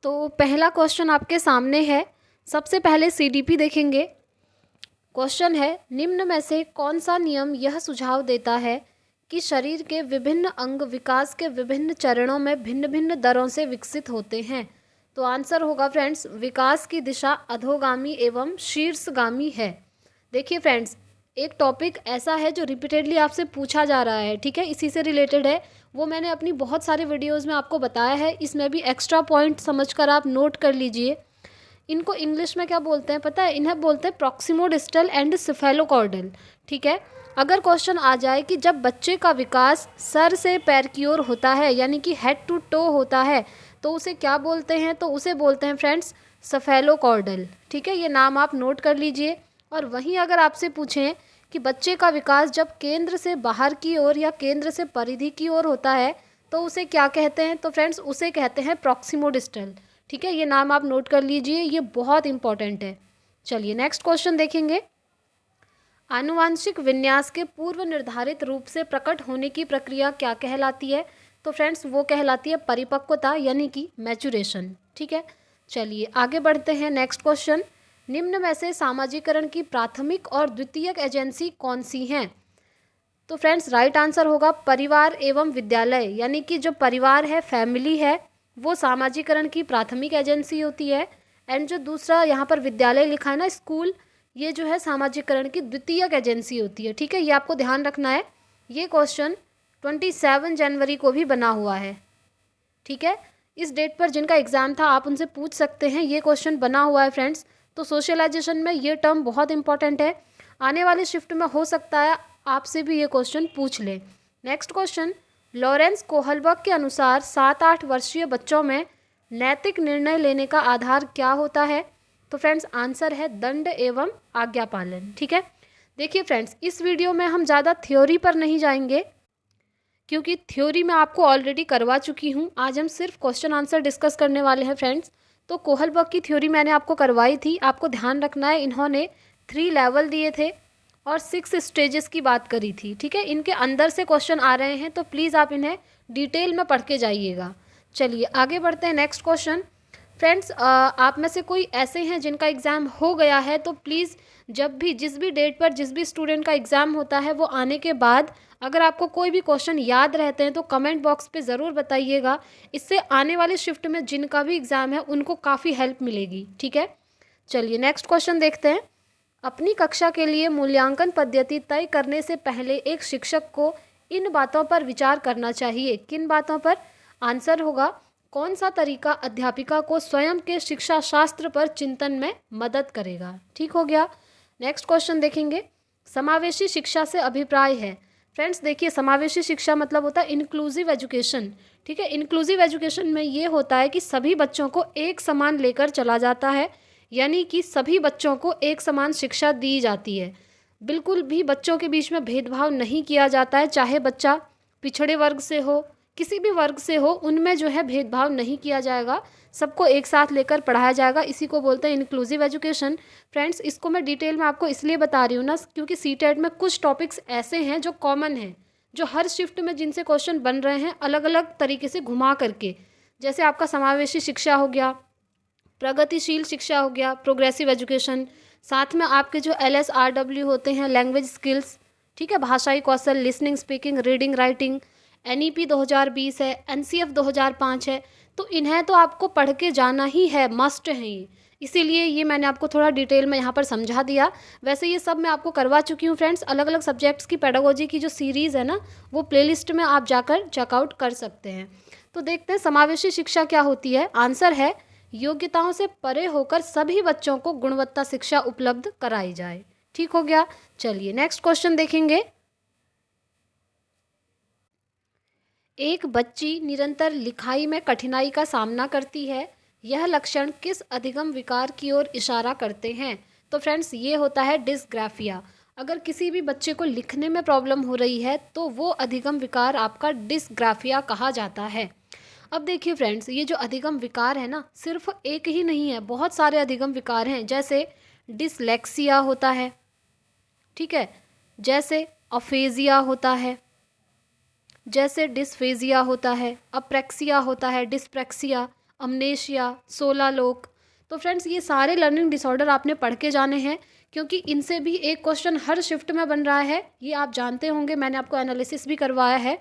तो पहला क्वेश्चन आपके सामने है। सबसे पहले सीडीपी देखेंगे। क्वेश्चन है, निम्न में से कौन सा नियम यह सुझाव देता है कि शरीर के विभिन्न अंग विकास के विभिन्न चरणों में भिन्न भिन्न दरों से विकसित होते हैं? तो आंसर होगा फ्रेंड्स, विकास की दिशा अधोगामी एवं शीर्षगामी है। देखिए फ्रेंड्स, एक टॉपिक ऐसा है जो रिपीटेडली आपसे पूछा जा रहा है, ठीक है, इसी से रिलेटेड है। वो मैंने अपनी बहुत सारे वीडियोस में आपको बताया है। इसमें भी एक्स्ट्रा पॉइंट समझकर आप नोट कर लीजिए। इनको इंग्लिश में क्या बोलते हैं पता है? इन्हें बोलते हैं प्रॉक्सिमोडिस्टल एंड सिफेलोकॉर्डल, ठीक है। अगर क्वेश्चन आ जाए कि जब बच्चे का विकास सर से पैर की ओर होता है, यानी कि हेड टू टो होता है, तो उसे क्या बोलते हैं? तो उसे बोलते हैं फ्रेंड्स सिफेलोकॉर्डल, ठीक है। ये नाम आप नोट कर लीजिए। और वहीं अगर आपसे पूछें कि बच्चे का विकास जब केंद्र से बाहर की ओर या केंद्र से परिधि की ओर होता है, तो उसे क्या कहते हैं? तो फ्रेंड्स उसे कहते हैं प्रॉक्सिमोडिस्टल, ठीक है। ये नाम आप नोट कर लीजिए, ये बहुत इंपॉर्टेंट है। चलिए नेक्स्ट क्वेश्चन देखेंगे। आनुवांशिक विन्यास के पूर्व निर्धारित रूप से प्रकट होने की प्रक्रिया क्या कहलाती है? तो फ्रेंड्स वो कहलाती है परिपक्वता, यानी कि मैचुरेशन, ठीक है। चलिए आगे बढ़ते हैं। नेक्स्ट क्वेश्चन, निम्न में से सामाजिकरण की प्राथमिक और द्वितीयक एजेंसी कौन सी हैं? तो फ्रेंड्स राइट आंसर होगा परिवार एवं विद्यालय, यानी कि जो परिवार है, फैमिली है, वो सामाजिकरण की प्राथमिक एजेंसी होती है। एंड जो दूसरा यहाँ पर विद्यालय लिखा है ना, स्कूल, ये जो है सामाजिकरण की द्वितीयक एजेंसी होती है, ठीक है। ये आपको ध्यान रखना है। ये क्वेश्चन 27 जनवरी को भी बना हुआ है, ठीक है। इस डेट पर जिनका एग्ज़ाम था आप उनसे पूछ सकते हैं, ये क्वेश्चन बना हुआ है फ्रेंड्स। तो सोशलाइजेशन में ये टर्म बहुत इंपॉर्टेंट है। आने वाले शिफ्ट में हो सकता है आपसे भी ये क्वेश्चन पूछ लें। नेक्स्ट क्वेश्चन, लॉरेंस कोहलबर्ग के अनुसार 7-8 वर्षीय बच्चों में नैतिक निर्णय लेने का आधार क्या होता है? तो फ्रेंड्स आंसर है दंड एवं आज्ञा पालन, ठीक है। देखिए फ्रेंड्स, इस वीडियो में हम ज़्यादा थ्योरी पर नहीं जाएंगे, क्योंकि थ्योरी मैं आपको ऑलरेडी करवा चुकी हूँ। आज हम सिर्फ क्वेश्चन आंसर डिस्कस करने वाले हैं फ्रेंड्स। तो कोहलबर्ग की थ्योरी मैंने आपको करवाई थी। आपको ध्यान रखना है, इन्होंने 3 लेवल दिए थे और 6 स्टेजेस की बात करी थी, ठीक है। इनके अंदर से क्वेश्चन आ रहे हैं, तो प्लीज़ आप इन्हें डिटेल में पढ़ के जाइएगा। चलिए आगे बढ़ते हैं। नेक्स्ट क्वेश्चन, फ्रेंड्स आप में से कोई ऐसे हैं जिनका एग्ज़ाम हो गया है, तो प्लीज़ जब भी जिस भी डेट पर जिस भी स्टूडेंट का एग्ज़ाम होता है, वो आने के बाद अगर आपको कोई भी क्वेश्चन याद रहते हैं तो कमेंट बॉक्स पे ज़रूर बताइएगा। इससे आने वाले शिफ्ट में जिनका भी एग्ज़ाम है उनको काफ़ी हेल्प मिलेगी, ठीक है। चलिए नेक्स्ट क्वेश्चन देखते हैं। अपनी कक्षा के लिए मूल्यांकन पद्धति तय करने से पहले एक शिक्षक को इन बातों पर विचार करना चाहिए। किन बातों पर? आंसर होगा, कौन सा तरीका अध्यापिका को स्वयं के शिक्षा शास्त्र पर चिंतन में मदद करेगा। ठीक हो गया। नेक्स्ट क्वेश्चन देखेंगे। समावेशी शिक्षा से अभिप्राय है। फ्रेंड्स देखिए, समावेशी शिक्षा मतलब होता है इंक्लूसिव एजुकेशन, ठीक है। इंक्लूसिव एजुकेशन में ये होता है कि सभी बच्चों को एक समान लेकर चला जाता है, यानी कि सभी बच्चों को एक समान शिक्षा दी जाती है। बिल्कुल भी बच्चों के बीच में भेदभाव नहीं किया जाता है, चाहे बच्चा पिछड़े वर्ग से हो, किसी भी वर्ग से हो, उनमें जो है भेदभाव नहीं किया जाएगा, सबको एक साथ लेकर पढ़ाया जाएगा। इसी को बोलते हैं इंक्लूसिव एजुकेशन। फ्रेंड्स इसको मैं डिटेल में आपको इसलिए बता रही हूँ ना, क्योंकि सीटेट में कुछ टॉपिक्स ऐसे हैं जो कॉमन हैं, जो हर शिफ्ट में जिनसे क्वेश्चन बन रहे हैं अलग अलग तरीके से घुमा करके। जैसे आपका समावेशी शिक्षा हो गया, प्रगतिशील शिक्षा हो गया, प्रोग्रेसिव एजुकेशन, साथ में आपके जो LSRW होते हैं, लैंग्वेज स्किल्स, ठीक है, भाषाई कौशल, listening, speaking, reading, writing, NEP 2020 है, NCF 2005 है। तो इन्हें तो आपको पढ़ के जाना ही है, मस्ट है ये। इसीलिए ये मैंने आपको थोड़ा डिटेल में यहाँ पर समझा दिया। वैसे ये सब मैं आपको करवा चुकी हूँ फ्रेंड्स। अलग अलग सब्जेक्ट्स की पेडागोजी की जो सीरीज़ है ना, वो प्लेलिस्ट में आप जाकर चेकआउट कर सकते हैं। तो देखते हैं समावेशी शिक्षा क्या होती है। आंसर है योग्यताओं से परे होकर सभी बच्चों को गुणवत्ता शिक्षा उपलब्ध कराई जाए। ठीक हो गया। चलिए नेक्स्ट क्वेश्चन देखेंगे। एक बच्ची निरंतर लिखाई में कठिनाई का सामना करती है, यह लक्षण किस अधिगम विकार की ओर इशारा करते हैं? तो फ्रेंड्स ये होता है डिस्ग्राफिया। अगर किसी भी बच्चे को लिखने में प्रॉब्लम हो रही है तो वो अधिगम विकार आपका डिस्ग्राफिया कहा जाता है। अब देखिए फ्रेंड्स, ये जो अधिगम विकार है ना, सिर्फ एक ही नहीं है, बहुत सारे अधिगम विकार हैं। जैसे डिसलेक्सिया होता है, ठीक है, जैसे अफेजिया होता है, जैसे डिस्फेजिया होता है, अप्रेक्सिया होता है, डिस्प्रेक्सिया, अमनेशिया, सोलालोक। तो फ्रेंड्स ये सारे लर्निंग डिसऑर्डर आपने पढ़ के जाने हैं, क्योंकि इनसे भी एक क्वेश्चन हर शिफ्ट में बन रहा है, ये आप जानते होंगे, मैंने आपको एनालिसिस भी करवाया है।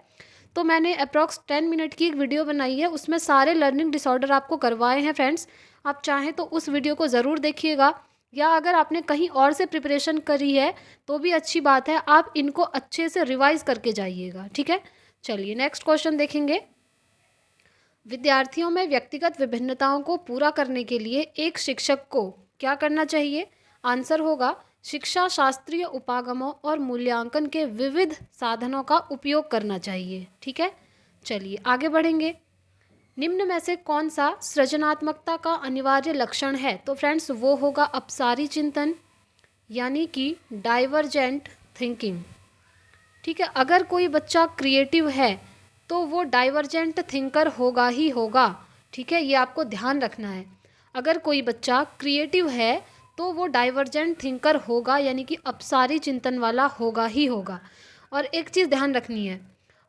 तो मैंने अप्रॉक्स 10 मिनट की एक वीडियो बनाई है, उसमें सारे लर्निंग डिसऑर्डर आपको करवाए हैं फ्रेंड्स। आप चाहें तो उस वीडियो को ज़रूर देखिएगा, या अगर आपने कहीं और से प्रिपरेशन करी है तो भी अच्छी बात है, आप इनको अच्छे से रिवाइज करके जाइएगा, ठीक है। चलिए नेक्स्ट क्वेश्चन देखेंगे। विद्यार्थियों में व्यक्तिगत विभिन्नताओं को पूरा करने के लिए एक शिक्षक को क्या करना चाहिए? आंसर होगा शिक्षा शास्त्रीय उपागमों और मूल्यांकन के विविध साधनों का उपयोग करना चाहिए, ठीक है। चलिए आगे बढ़ेंगे। निम्न में से कौन सा सृजनात्मकता का अनिवार्य लक्षण है? तो फ्रेंड्स वो होगा अपसारी चिंतन, यानी कि डाइवर्जेंट थिंकिंग, ठीक है। अगर कोई बच्चा क्रिएटिव है तो वो डाइवर्जेंट थिंकर होगा ही होगा, ठीक है, ये आपको ध्यान रखना है। अगर कोई बच्चा क्रिएटिव है तो वो डाइवर्जेंट थिंकर होगा, यानी कि अपसारी चिंतन वाला होगा ही होगा। और एक चीज़ ध्यान रखनी है,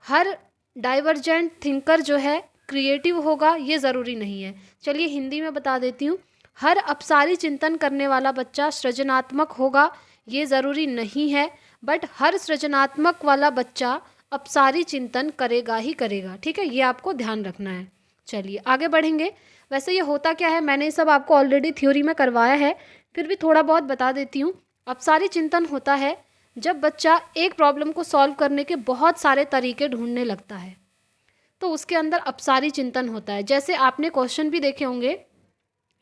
हर डाइवर्जेंट थिंकर जो है क्रिएटिव होगा ये ज़रूरी नहीं है। चलिए हिंदी में बता देती हूँ, हर अपसारी चिंतन करने वाला बच्चा सृजनात्मक होगा ये ज़रूरी नहीं है, बट हर सृजनात्मक वाला बच्चा अपसारी चिंतन करेगा ही करेगा, ठीक है, ये आपको ध्यान रखना है। चलिए आगे बढ़ेंगे। वैसे ये होता क्या है, मैंने ये सब आपको ऑलरेडी थ्योरी में करवाया है, फिर भी थोड़ा बहुत बता देती हूँ। अपसारी चिंतन होता है जब बच्चा एक प्रॉब्लम को सॉल्व करने के बहुत सारे तरीके ढूंढने लगता है, तो उसके अंदर अपसारी चिंतन होता है। जैसे आपने क्वेश्चन भी देखे होंगे,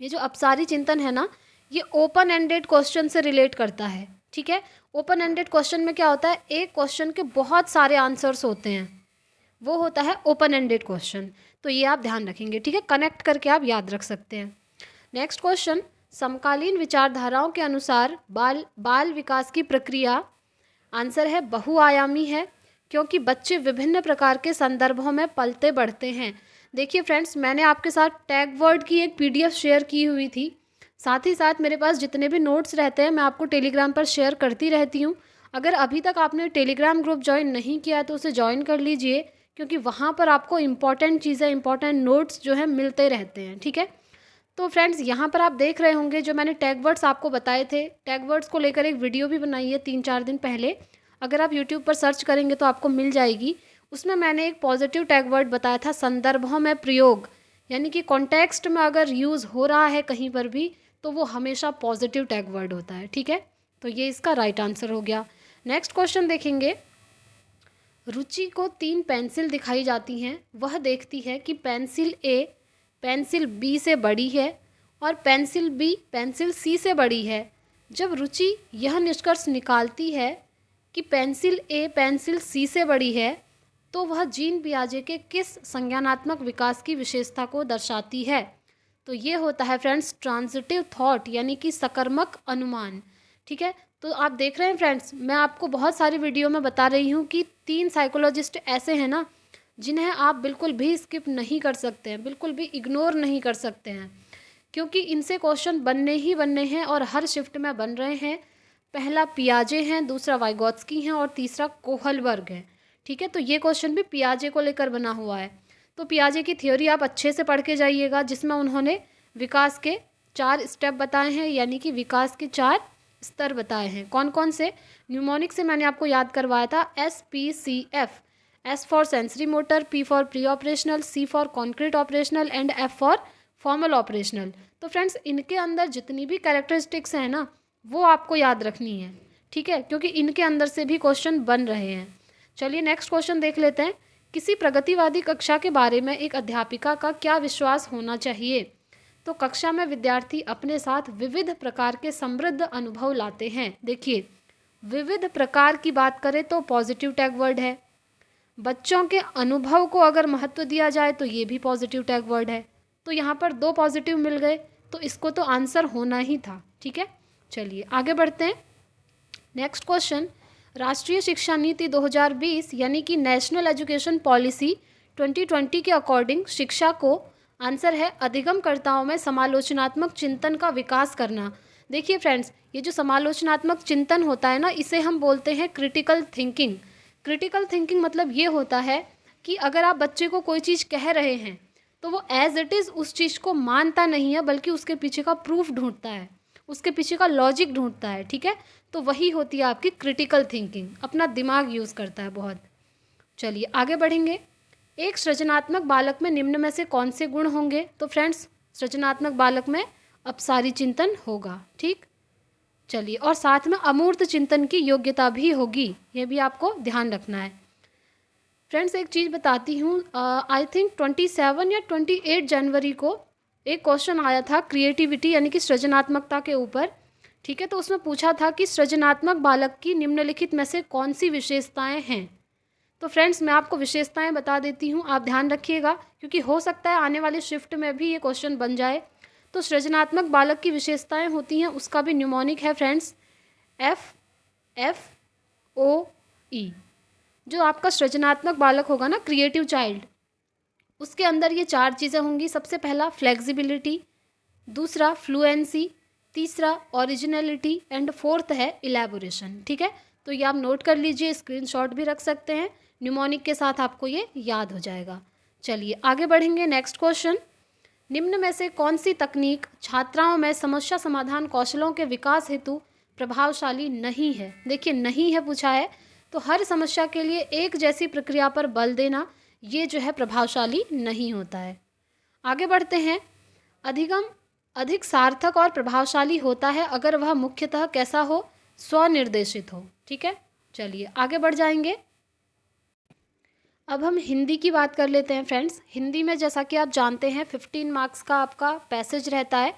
ये जो अपसारी चिंतन है ना, ये ओपन एंडेड क्वेश्चन से रिलेट करता है, ठीक है। ओपन एंडेड क्वेश्चन में क्या होता है, एक क्वेश्चन के बहुत सारे आंसर्स होते हैं, वो होता है ओपन एंडेड क्वेश्चन। तो ये आप ध्यान रखेंगे, ठीक है, कनेक्ट करके आप याद रख सकते हैं। नेक्स्ट क्वेश्चन, समकालीन विचारधाराओं के अनुसार बाल विकास की प्रक्रिया, आंसर है बहुआयामी है, क्योंकि बच्चे विभिन्न प्रकार के संदर्भों में पलते बढ़ते हैं। देखिए फ्रेंड्स, मैंने आपके साथ टैग वर्ड की एक PDF शेयर की हुई थी, साथ ही साथ मेरे पास जितने भी नोट्स रहते हैं मैं आपको टेलीग्राम पर शेयर करती रहती हूँ। अगर अभी तक आपने टेलीग्राम ग्रुप ज्वाइन नहीं किया है तो उसे ज्वाइन कर लीजिए, क्योंकि वहाँ पर आपको इम्पॉर्टेंट चीज़ें, इंपॉर्टेंट नोट्स जो है मिलते रहते हैं, ठीक है। तो फ्रेंड्स यहाँ पर आप देख रहे होंगे जो मैंने टैग वर्ड्स आपको बताए थे, टैग वर्ड्स को लेकर एक वीडियो भी बनाई है 3-4 दिन पहले, अगर आप यूट्यूब पर सर्च करेंगे तो आपको मिल जाएगी। उसमें मैंने एक पॉजिटिव टैग वर्ड बताया था, संदर्भों में प्रयोग, यानी कि कॉन्टेक्स्ट में अगर यूज़ हो रहा है कहीं पर भी तो वो हमेशा पॉजिटिव टैग वर्ड होता है, ठीक है। तो ये इसका राइट आंसर हो गया। नेक्स्ट क्वेश्चन देखेंगे। रुचि को 3 पेंसिल दिखाई जाती हैं, वह देखती है कि पेंसिल A पेंसिल B से बड़ी है और पेंसिल B पेंसिल C से बड़ी है। जब रुचि यह निष्कर्ष निकालती है कि पेंसिल A पेंसिल C से बड़ी है, तो वह जीन पियाजे के किस संज्ञानात्मक विकास की विशेषता को दर्शाती है? तो ये होता है फ्रेंड्स ट्रांजिटिव थॉट, यानी कि सकर्मक अनुमान, ठीक है। तो आप देख रहे हैं फ्रेंड्स, मैं आपको बहुत सारी वीडियो में बता रही हूँ कि 3 साइकोलॉजिस्ट ऐसे हैं ना जिन्हें आप बिल्कुल भी स्किप नहीं कर सकते हैं, बिल्कुल भी इग्नोर नहीं कर सकते हैं, क्योंकि इनसे क्वेश्चन बनने ही बनने हैं और हर शिफ्ट में बन रहे हैं। पहला पियाजे हैं, दूसरा वाइगोत्स्की हैं और तीसरा कोहलबर्ग है, ठीक है। तो ये क्वेश्चन भी पियाजे को लेकर बना हुआ है। तो पियाजे की थ्योरी आप अच्छे से पढ़ के जाइएगा, जिसमें उन्होंने विकास के 4 स्टेप बताए हैं, यानी कि विकास के 4 स्तर बताए हैं। कौन कौन से? न्यूमोनिक से मैंने आपको याद करवाया था, SPCF, S for sensory motor, P for pre operational, C for concrete operational and F for formal operational. तो फ्रेंड्स इनके अंदर जितनी भी कैरेक्टरिस्टिक्स हैं ना वो आपको याद रखनी है, ठीक है, क्योंकि इनके अंदर से भी क्वेश्चन बन रहे हैं। चलिए नेक्स्ट क्वेश्चन देख लेते हैं। किसी प्रगतिवादी कक्षा के बारे में एक अध्यापिका का क्या विश्वास होना चाहिए? तो कक्षा में विद्यार्थी अपने साथ विविध प्रकार के समृद्ध अनुभव लाते हैं। देखिए, विविध प्रकार की बात करें तो पॉजिटिव टैग वर्ड है, बच्चों के अनुभव को अगर महत्व दिया जाए तो ये भी पॉजिटिव टैग वर्ड है। तो यहाँ पर 2 पॉजिटिव मिल गए, तो इसको तो आंसर होना ही था, ठीक है। चलिए आगे बढ़ते हैं। नेक्स्ट क्वेश्चन, राष्ट्रीय शिक्षा नीति 2020 यानी कि नेशनल एजुकेशन पॉलिसी 2020 के अकॉर्डिंग शिक्षा को, आंसर है अधिगमकर्ताओं में समालोचनात्मक चिंतन का विकास करना। देखिए फ्रेंड्स, ये जो समालोचनात्मक चिंतन होता है ना, इसे हम बोलते हैं क्रिटिकल थिंकिंग। क्रिटिकल थिंकिंग मतलब ये होता है कि अगर आप बच्चे को कोई चीज़ कह रहे हैं तो वो एज इट इज़ उस चीज़ को मानता नहीं है, बल्कि उसके पीछे का प्रूफ ढूंढता है, उसके पीछे का लॉजिक ढूंढता है। ठीक है, तो वही होती है आपकी क्रिटिकल थिंकिंग, अपना दिमाग यूज़ करता है बहुत। चलिए आगे बढ़ेंगे। एक सृजनात्मक बालक में निम्न में से कौन से गुण होंगे? तो फ्रेंड्स, सृजनात्मक बालक में अपसारी चिंतन होगा। ठीक, चलिए, और साथ में अमूर्त चिंतन की योग्यता भी होगी, ये भी आपको ध्यान रखना है। फ्रेंड्स एक चीज़ बताती हूँ, आई थिंक 27 या 28 जनवरी को एक क्वेश्चन आया था क्रिएटिविटी यानी कि सृजनात्मकता के ऊपर। ठीक है, तो उसमें पूछा था कि सृजनात्मक बालक की निम्नलिखित में से कौन सी विशेषताएं हैं। तो फ्रेंड्स मैं आपको विशेषताएं बता देती हूँ, आप ध्यान रखिएगा, क्योंकि हो सकता है आने वाले शिफ्ट में भी ये क्वेश्चन बन जाए। तो सृजनात्मक बालक की विशेषताएं होती हैं, उसका भी न्यूमोनिक है फ्रेंड्स, FFOE। जो आपका सृजनात्मक बालक होगा ना, क्रिएटिव चाइल्ड, उसके अंदर ये 4 चीज़ें होंगी। सबसे पहला फ्लेक्सिबिलिटी, दूसरा फ्लुएंसी, तीसरा ओरिजिनलिटी एंड फोर्थ है इलेबोरेशन। ठीक है, तो ये आप नोट कर लीजिए, स्क्रीनशॉट भी रख सकते हैं, न्यूमोनिक के साथ आपको ये याद हो जाएगा। चलिए आगे बढ़ेंगे। नेक्स्ट क्वेश्चन, निम्न में से कौन सी तकनीक छात्राओं में समस्या समाधान कौशलों के विकास हेतु प्रभावशाली नहीं है? देखिए नहीं है पूछा है, तो हर समस्या के लिए एक जैसी प्रक्रिया पर बल देना ये जो है प्रभावशाली नहीं होता है। आगे बढ़ते हैं। अधिगम अधिक सार्थक और प्रभावशाली होता है अगर वह मुख्यतः कैसा हो? स्वनिर्देशित हो। ठीक है, चलिए आगे बढ़ जाएंगे। अब हम हिंदी की बात कर लेते हैं फ्रेंड्स। हिंदी में जैसा कि आप जानते हैं 15 मार्क्स का आपका पैसेज रहता है,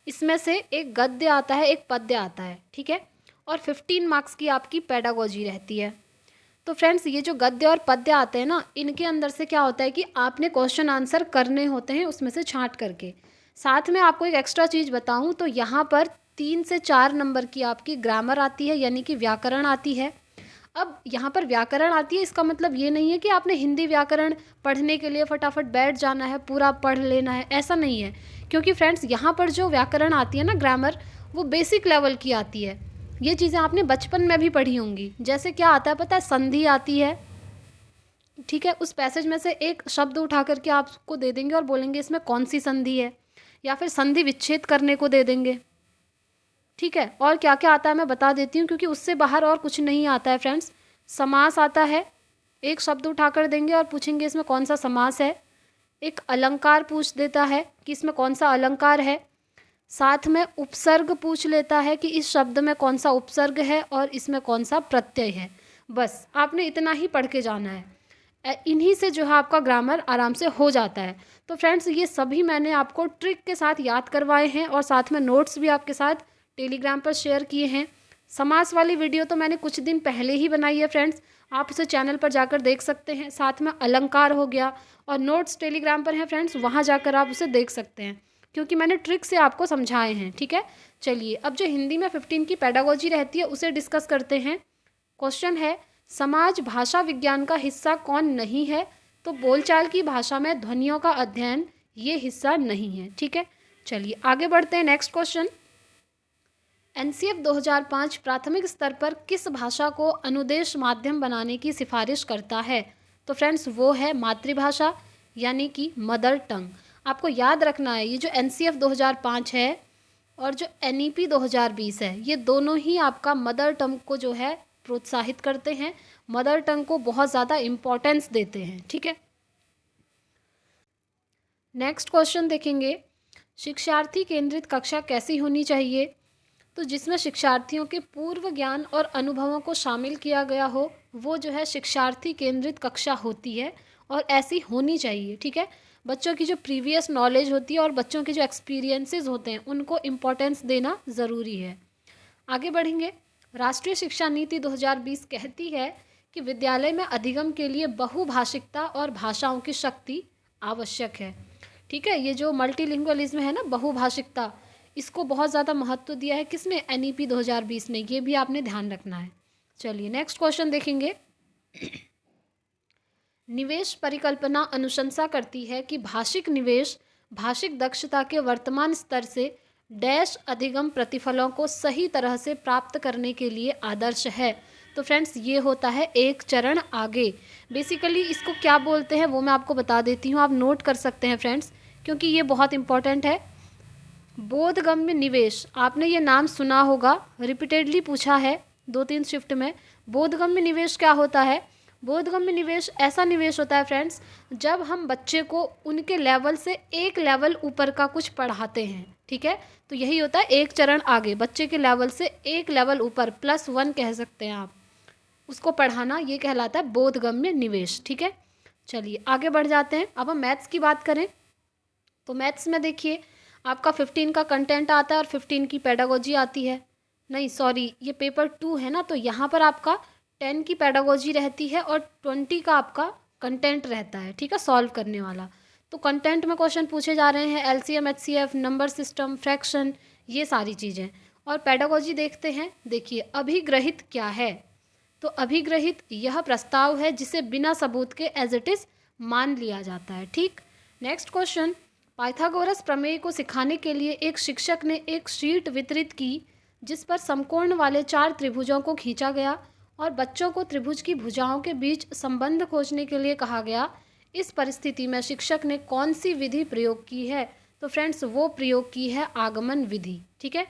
इसमें से एक गद्य आता है, एक पद्य आता है। ठीक है, और 15 मार्क्स की आपकी पेडागोजी रहती है। तो फ्रेंड्स ये जो गद्य और पद्य आते हैं ना, इनके अंदर से क्या होता है कि आपने क्वेश्चन आंसर करने होते हैं उसमें से छांट करके। साथ में आपको एक एक्स्ट्रा चीज़ बताऊं तो यहाँ पर 3 से 4 नंबर की आपकी ग्रामर आती है, यानी कि व्याकरण आती है। अब यहाँ पर व्याकरण आती है, इसका मतलब ये नहीं है कि आपने हिंदी व्याकरण पढ़ने के लिए फटाफट बैठ जाना है, पूरा पढ़ लेना है, ऐसा नहीं है। क्योंकि फ्रेंड्स यहाँ पर जो व्याकरण आती है ना, ग्रामर, वो बेसिक लेवल की आती है। ये चीज़ें आपने बचपन में भी पढ़ी होंगी। जैसे क्या आता है पता है? संधि आती है। ठीक है, उस पैसेज में से एक शब्द उठा करके आपको दे देंगे और बोलेंगे इसमें कौन सी संधि है, या फिर संधि विच्छेद करने को दे देंगे। ठीक है, और क्या क्या आता है मैं बता देती हूँ, क्योंकि उससे बाहर और कुछ नहीं आता है फ्रेंड्स। समास आता है, एक शब्द उठाकर देंगे और पूछेंगे इसमें कौन सा समास है। एक अलंकार पूछ देता है कि इसमें कौन सा अलंकार है। साथ में उपसर्ग पूछ लेता है कि इस शब्द में कौन सा उपसर्ग है और इसमें कौन सा प्रत्यय है। बस आपने इतना ही पढ़ के जाना है, इन्हीं से जो है आपका ग्रामर आराम से हो जाता है। तो फ्रेंड्स ये सभी मैंने आपको ट्रिक के साथ याद करवाए हैं, और साथ में नोट्स भी आपके साथ टेलीग्राम पर शेयर किए हैं। समास वाली वीडियो तो मैंने कुछ दिन पहले ही बनाई है फ्रेंड्स, आप उसे चैनल पर जाकर देख सकते हैं। साथ में अलंकार हो गया, और नोट्स टेलीग्राम पर हैं फ्रेंड्स, वहाँ जाकर आप उसे देख सकते हैं, क्योंकि मैंने ट्रिक से आपको समझाए हैं। ठीक है, चलिए अब जो हिंदी में 15 की पेडागोजी रहती है उसे डिस्कस करते हैं। क्वेश्चन है, समाज भाषा विज्ञान का हिस्सा कौन नहीं है? तो बोलचाल की भाषा में ध्वनियों का अध्ययन ये हिस्सा नहीं है। ठीक है, चलिए आगे बढ़ते हैं। नेक्स्ट क्वेश्चन, एनसीएफ 2005 प्राथमिक स्तर पर किस भाषा को अनुदेश माध्यम बनाने की सिफारिश करता है? तो फ्रेंड्स वो है मातृभाषा, यानी कि मदर टंग। आपको याद रखना है, ये जो एनसीएफ 2005 है और जो एनईपी 2020 है, ये दोनों ही आपका मदर टंग को जो है प्रोत्साहित करते हैं, मदर टंग को बहुत ज़्यादा इम्पोर्टेंस देते हैं। ठीक है, नेक्स्ट क्वेश्चन देखेंगे, शिक्षार्थी केंद्रित कक्षा कैसी होनी चाहिए? तो जिसमें शिक्षार्थियों के पूर्व ज्ञान और अनुभवों को शामिल किया गया हो, वो जो है शिक्षार्थी केंद्रित कक्षा होती है, और ऐसी होनी चाहिए। ठीक है, बच्चों की जो प्रीवियस नॉलेज होती है और बच्चों के जो एक्सपीरियंसेस होते हैं उनको इम्पोर्टेंस देना ज़रूरी है। आगे बढ़ेंगे। राष्ट्रीय शिक्षा नीति 2020 कहती है कि विद्यालय में अधिगम के लिए बहुभाषिकता और भाषाओं की शक्ति आवश्यक है। ठीक है, ये जो मल्टीलिंगुअलिज्म है ना, बहुभाषिकता, इसको बहुत ज़्यादा महत्व दिया है किसमें? एनईपी 2020 ने। ये भी आपने ध्यान रखना है। चलिए नेक्स्ट क्वेश्चन देखेंगे। निवेश परिकल्पना अनुशंसा करती है कि भाषिक निवेश भाषिक दक्षता के वर्तमान स्तर से डैश अधिगम प्रतिफलों को सही तरह से प्राप्त करने के लिए आदर्श है। तो फ्रेंड्स ये होता है एक चरण आगे। बेसिकली इसको क्या बोलते हैं वो मैं आपको बता देती हूँ, आप नोट कर सकते हैं फ्रेंड्स, क्योंकि ये बहुत इंपॉर्टेंट है। बोधगम्य निवेश, आपने ये नाम सुना होगा, रिपीटेडली पूछा है 2-3 शिफ्ट में। बोधगम्य निवेश क्या होता है? बोधगम्य निवेश ऐसा निवेश होता है फ्रेंड्स जब हम बच्चे को उनके लेवल से एक लेवल ऊपर का कुछ पढ़ाते हैं, ठीक है। तो यही होता है एक चरण आगे, बच्चे के लेवल से एक लेवल ऊपर, +1 कह सकते हैं आप, उसको पढ़ाना, ये कहलाता है बोधगम्य निवेश, ठीक है। चलिए आगे बढ़ जाते हैं। अब हम मैथ्स की बात करें तो मैथ्स में देखिए आपका 15 का कंटेंट आता है और 15 की पेडागोजी आती है। नहीं सॉरी, ये पेपर 2 है ना, तो यहाँ पर आपका 10 की पेडागोजी रहती है और 20 का आपका कंटेंट रहता है, ठीक है, सॉल्व करने वाला। तो कंटेंट में क्वेश्चन पूछे जा रहे हैं LCM HCF, number system, fraction, ये सारी चीज़ें। और पेडागोजी देखते हैं, देखिए अभिग्रहित क्या है? तो अभिग्रहित यह प्रस्ताव है जिसे बिना सबूत के एज इट इज़ मान लिया जाता है, ठीक। नेक्स्ट क्वेश्चन, पाइथागोरस प्रमेय को सिखाने के लिए एक शिक्षक ने एक शीट वितरित की जिस पर समकोण वाले 4 त्रिभुजों को खींचा गया और बच्चों को त्रिभुज की भुजाओं के बीच संबंध खोजने के लिए कहा गया। इस परिस्थिति में शिक्षक ने कौन सी विधि प्रयोग की है? तो फ्रेंड्स वो प्रयोग की है आगमन विधि, ठीक है।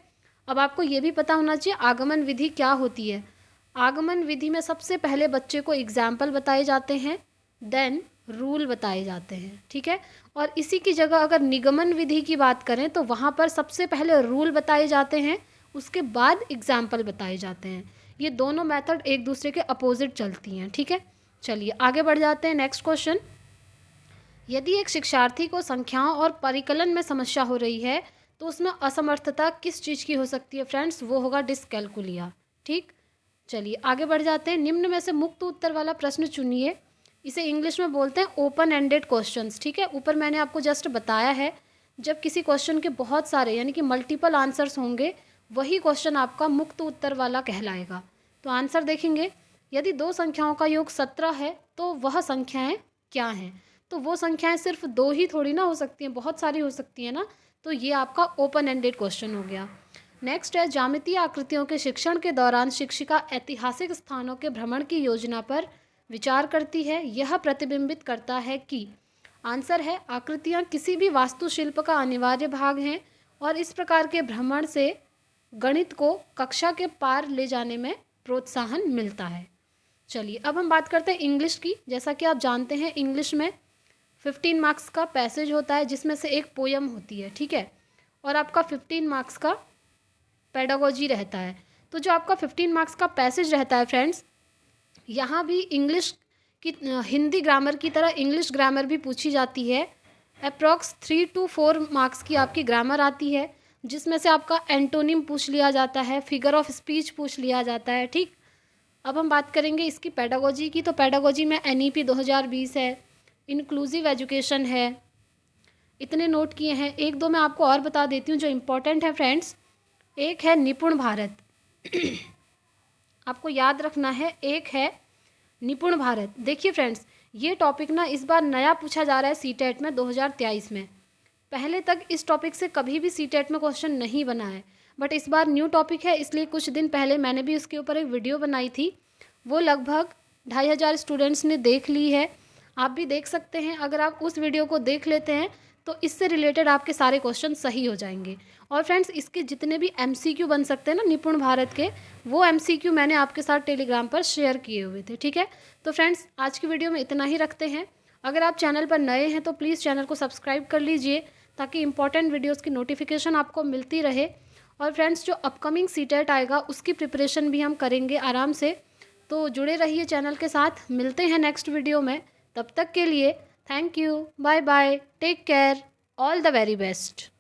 अब आपको ये भी पता होना चाहिए आगमन विधि क्या होती है। आगमन विधि में सबसे पहले बच्चे को एग्जाम्पल बताए जाते हैं, देन रूल बताए जाते हैं, ठीक है। और इसी की जगह अगर निगमन विधि की बात करें तो वहाँ पर सबसे पहले रूल बताए जाते हैं, उसके बाद एग्जाम्पल बताए जाते हैं। ये दोनों मेथड एक दूसरे के अपोजिट चलती हैं, ठीक है। चलिए आगे बढ़ जाते हैं। नेक्स्ट क्वेश्चन, यदि एक शिक्षार्थी को संख्याओं और परिकलन में समस्या हो रही है तो उसमें असमर्थता किस चीज़ की हो सकती है? फ्रेंड्स वो होगा डिस्कैलकुलिया, ठीक। चलिए आगे बढ़ जाते हैं। निम्न में से मुक्त उत्तर वाला प्रश्न चुनिए। इसे इंग्लिश में बोलते हैं ओपन एंडेड क्वेश्चंस, ठीक है। ऊपर मैंने आपको जस्ट बताया है जब किसी क्वेश्चन के बहुत सारे यानी कि मल्टीपल आंसर्स होंगे वही क्वेश्चन आपका मुक्त उत्तर वाला कहलाएगा। तो आंसर देखेंगे, यदि 2 संख्याओं का योग 17 है तो वह संख्याएं क्या हैं? तो वो संख्याएं सिर्फ 2 ही थोड़ी ना हो सकती हैं, बहुत सारी हो सकती हैं ना। तो ये आपका ओपन एंडेड क्वेश्चन हो गया। नेक्स्ट है, ज्यामितीय आकृतियों के शिक्षण के दौरान शिक्षिका ऐतिहासिक स्थानों के भ्रमण की योजना पर विचार करती है। यह प्रतिबिंबित करता है कि, आंसर है आकृतियाँ किसी भी वास्तुशिल्प का अनिवार्य भाग हैं और इस प्रकार के भ्रमण से गणित को कक्षा के पार ले जाने में प्रोत्साहन मिलता है। चलिए अब हम बात करते हैं इंग्लिश की। जैसा कि आप जानते हैं इंग्लिश में 15 मार्क्स का पैसेज होता है जिसमें से एक पोयम होती है, ठीक है, और आपका 15 मार्क्स का पेडागोजी रहता है। तो जो आपका 15 मार्क्स का पैसेज रहता है फ्रेंड्स, यहाँ भी इंग्लिश की हिंदी ग्रामर की तरह इंग्लिश ग्रामर भी पूछी जाती है। अप्रॉक्स 3 to 4 मार्क्स की आपकी ग्रामर आती है जिसमें से आपका एंटोनिम पूछ लिया जाता है, फिगर ऑफ स्पीच पूछ लिया जाता है, ठीक। अब हम बात करेंगे इसकी पेडागोजी की। तो पेडागोजी में NEP 2020 है, इंक्लूसिव एजुकेशन है, इतने नोट किए हैं। 1-2 मैं आपको और बता देती हूँ जो इम्पोर्टेंट है फ्रेंड्स। एक है निपुण भारत आपको याद रखना है, एक है निपुण भारत। देखिए फ्रेंड्स ये टॉपिक ना इस बार नया पूछा जा रहा है CTET में 2023 में। पहले तक इस टॉपिक से कभी भी CTET में क्वेश्चन नहीं बना है, बट इस बार न्यू टॉपिक है, इसलिए कुछ दिन पहले मैंने भी उसके ऊपर एक वीडियो बनाई थी, वो लगभग 2500 स्टूडेंट्स ने देख ली है। आप भी देख सकते हैं, अगर आप उस वीडियो को देख लेते हैं तो इससे रिलेटेड आपके सारे क्वेश्चन सही हो जाएंगे। और फ्रेंड्स इसके जितने भी MCQ बन सकते हैं ना निपुण भारत के, वो MCQ मैंने आपके साथ टेलीग्राम पर शेयर किए हुए थे, ठीक है। तो फ्रेंड्स आज की वीडियो में इतना ही रखते हैं। अगर आप चैनल पर नए हैं तो प्लीज़ चैनल को सब्सक्राइब कर लीजिए ताकि इंपॉर्टेंट वीडियोज़ की नोटिफिकेशन आपको मिलती रहे। और फ्रेंड्स जो अपकमिंग CTET आएगा उसकी प्रिपरेशन भी हम करेंगे आराम से, तो जुड़े रहिए चैनल के साथ। मिलते हैं नेक्स्ट वीडियो में, तब तक के लिए thank you, bye bye, take care, all the very best.